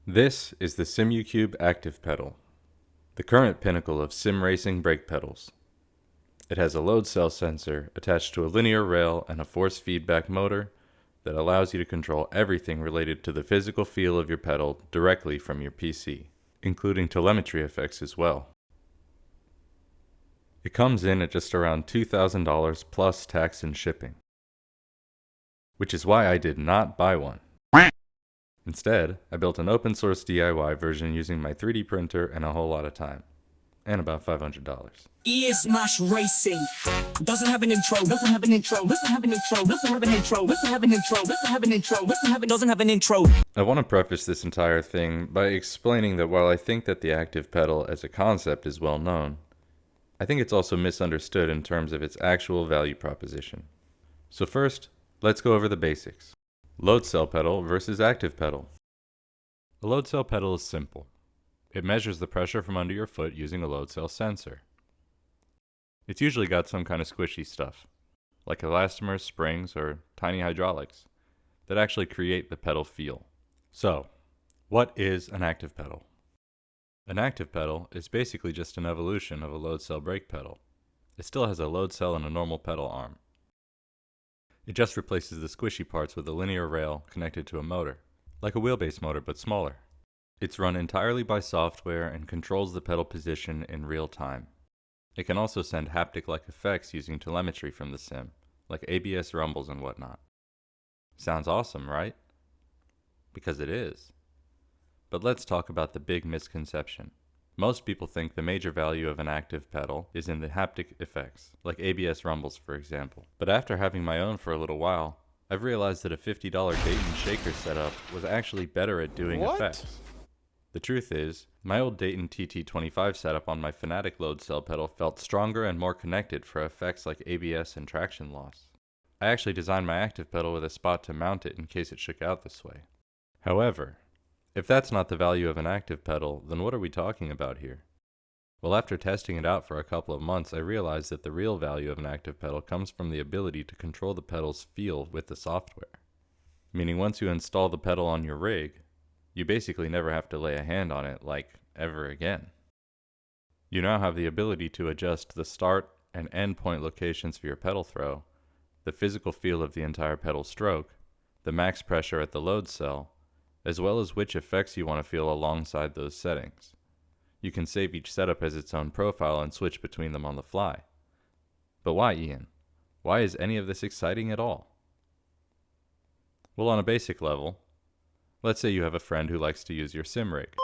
This is the Simucube Active Pedal, the current pinnacle of sim racing brake pedals. It has a load cell sensor attached to a linear rail and a force feedback motor that allows you to control everything related to the physical feel of your pedal directly from your PC, including telemetry effects as well. It comes in at just around $2,000 plus tax and shipping, which is why I did not buy one. Instead, I built an open source DIY version using my 3D printer and a whole lot of time, and about $500. IANSMASH Racing doesn't have an intro, doesn't have an intro, doesn't have an intro, doesn't have an intro, doesn't have an intro, doesn't have an intro, doesn't have an intro. I want to preface this entire thing by explaining that while I think that the active pedal as a concept is well known, I think it's also misunderstood in terms of its actual value proposition. So first, let's go over the basics. Load cell pedal versus active pedal. A load cell pedal is simple. It measures the pressure from under your foot using a load cell sensor. It's usually got some kind of squishy stuff, like elastomers, springs, or tiny hydraulics, that actually create the pedal feel. So, what is an active pedal? An active pedal is basically just an evolution of a load cell brake pedal. It still has a load cell and a normal pedal arm. It just replaces the squishy parts with a linear rail connected to a motor, like a wheelbase motor but smaller. It's run entirely by software and controls the pedal position in real time. It can also send haptic-like effects using telemetry from the sim, like ABS rumbles and whatnot. Sounds awesome, right? Because it is. But let's talk about the big misconception. Most people think the major value of an active pedal is in the haptic effects, like ABS rumbles for example. But after having my own for a little while, I've realized that a $50 Dayton shaker setup was actually better at doing effects. The truth is, my old Dayton TT25 setup on my Fanatec load cell pedal felt stronger and more connected for effects like ABS and traction loss. I actually designed my active pedal with a spot to mount it in case it shook out this way. However, if that's not the value of an active pedal, then what are we talking about here? Well, after testing it out for a couple of months, I realized that the real value of an active pedal comes from the ability to control the pedal's feel with the software. Meaning once you install the pedal on your rig, you basically never have to lay a hand on it, like, ever again. You now have the ability to adjust the start and end point locations for your pedal throw, the physical feel of the entire pedal stroke, the max pressure at the load cell, as well as which effects you want to feel alongside those settings. You can save each setup as its own profile and switch between them on the fly. But why, Ian? Why is any of this exciting at all? Well, on a basic level, let's say you have a friend who likes to use your sim rig.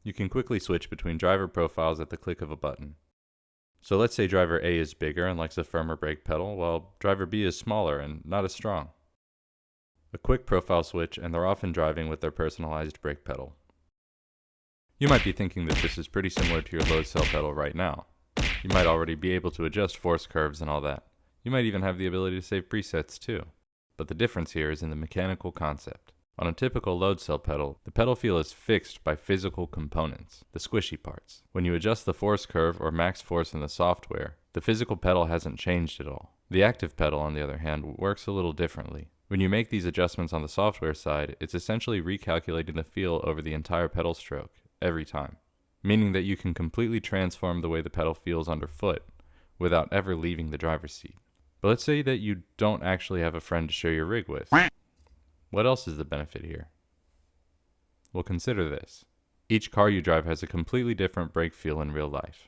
You can quickly switch between driver profiles at the click of a button. So let's say driver A is bigger and likes a firmer brake pedal, while driver B is smaller and not as strong. A quick profile switch, and they're often driving with their personalized brake pedal. You might be thinking that this is pretty similar to your load cell pedal right now. You might already be able to adjust force curves and all that. You might even have the ability to save presets too. But the difference here is in the mechanical concept. On a typical load cell pedal, the pedal feel is fixed by physical components, the squishy parts. When you adjust the force curve or max force in the software, the physical pedal hasn't changed at all. The active pedal, on the other hand, works a little differently. When you make these adjustments on the software side, it's essentially recalculating the feel over the entire pedal stroke, every time. Meaning that you can completely transform the way the pedal feels underfoot, without ever leaving the driver's seat. But let's say that you don't actually have a friend to share your rig with. What else is the benefit here? Well, consider this. Each car you drive has a completely different brake feel in real life.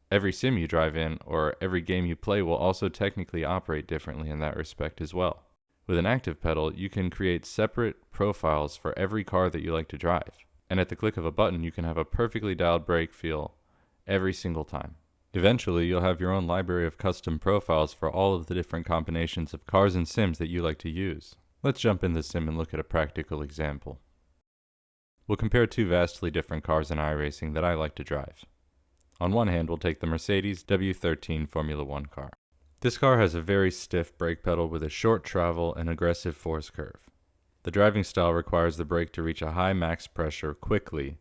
Every sim you drive in, or every game you play, will also technically operate differently in that respect as well. With an active pedal, you can create separate profiles for every car that you like to drive. And at the click of a button, you can have a perfectly dialed brake feel every single time. Eventually, you'll have your own library of custom profiles for all of the different combinations of cars and sims that you like to use. Let's jump in the sim and look at a practical example. We'll compare two vastly different cars in iRacing that I like to drive. On one hand, we'll take the Mercedes W13 Formula 1 car. This car has a very stiff brake pedal with a short travel and aggressive force curve. The driving style requires the brake to reach a high max pressure quickly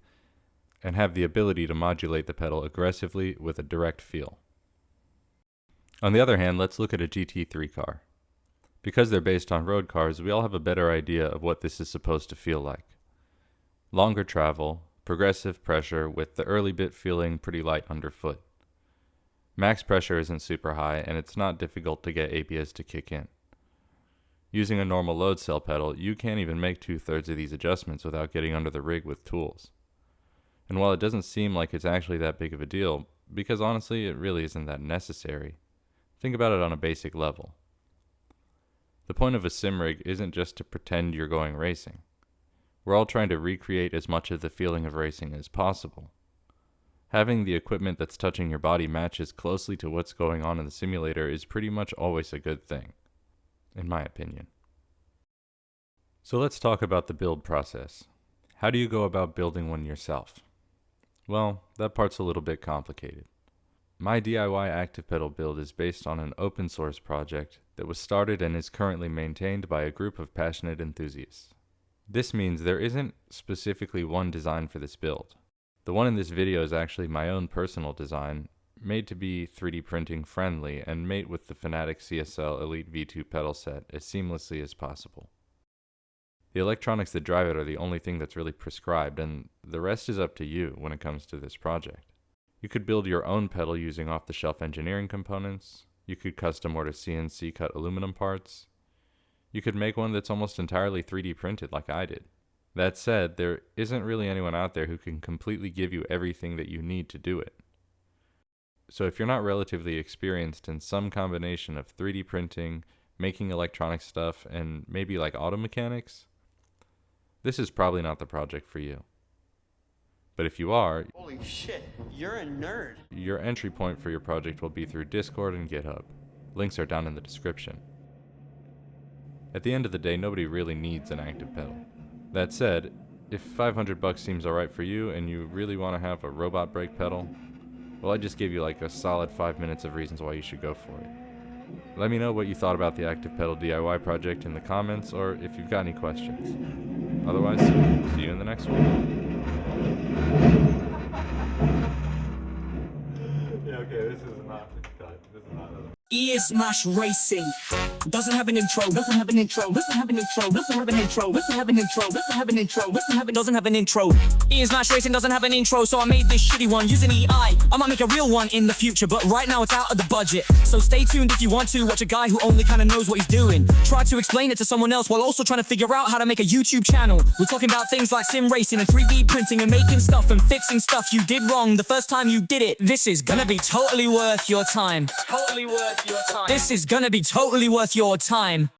and have the ability to modulate the pedal aggressively with a direct feel. On the other hand, let's look at a GT3 car. Because they're based on road cars, we all have a better idea of what this is supposed to feel like. longer travel, progressive pressure with the early bit feeling pretty light underfoot. Max pressure isn't super high, and it's not difficult to get ABS to kick in. Using a normal load cell pedal, you can't even make 2/3 of these adjustments without getting under the rig with tools. And while it doesn't seem like it's actually that big of a deal, because honestly it really isn't that necessary, think about it on a basic level. The point of a sim rig isn't just to pretend you're going racing. We're all trying to recreate as much of the feeling of racing as possible. Having the equipment that's touching your body matches closely to what's going on in the simulator is pretty much always a good thing, in my opinion. So let's talk about the build process. How do you go about building one yourself? Well, that part's a little bit complicated. My DIY active pedal build is based on an open source project that was started and is currently maintained by a group of passionate enthusiasts. This means there isn't specifically one design for this build. The one in this video is actually my own personal design, made to be 3D printing friendly and mate with the Fanatec CSL Elite V2 pedal set as seamlessly as possible. The electronics that drive it are the only thing that's really prescribed, and the rest is up to you when it comes to this project. You could build your own pedal using off-the-shelf engineering components. You could custom order CNC cut aluminum parts. You could make one that's almost entirely 3D printed like I did. That said, there isn't really anyone out there who can completely give you everything that you need to do it. So if you're not relatively experienced in some combination of 3D printing, making electronic stuff, and maybe like auto mechanics, this is probably not the project for you. But if you are, holy shit, you're a nerd. Your entry point for your project will be through Discord and GitHub. Links are down in the description. At the end of the day, nobody really needs an active pedal. That said, if $500 seems alright for you and you really want to have a robot brake pedal, well, I just gave you like a solid 5 minutes of reasons why you should go for it. Let me know what you thought about the active pedal DIY project in the comments, or if you've got any questions. Otherwise, see you in the next one. Yeah, okay, this is not cut. This is not. IANSMASH Racing doesn't have an intro, doesn't have an intro, doesn't have an intro, doesn't have an intro, doesn't have an intro, doesn't have an intro, doesn't have an intro. IANSMASH Racing doesn't have an intro, so I made this shitty one using EI. I might make a real one in the future, but right now it's out of the budget. So stay tuned if you want to watch a guy who only kind of knows what he's doing. Try to explain it to someone else while also trying to figure out how to make a YouTube channel. We're talking about things like sim racing and 3D printing and making stuff and fixing stuff you did wrong the first time you did it. This is gonna be totally worth your time. Totally worth your time. This is gonna be totally worth your time.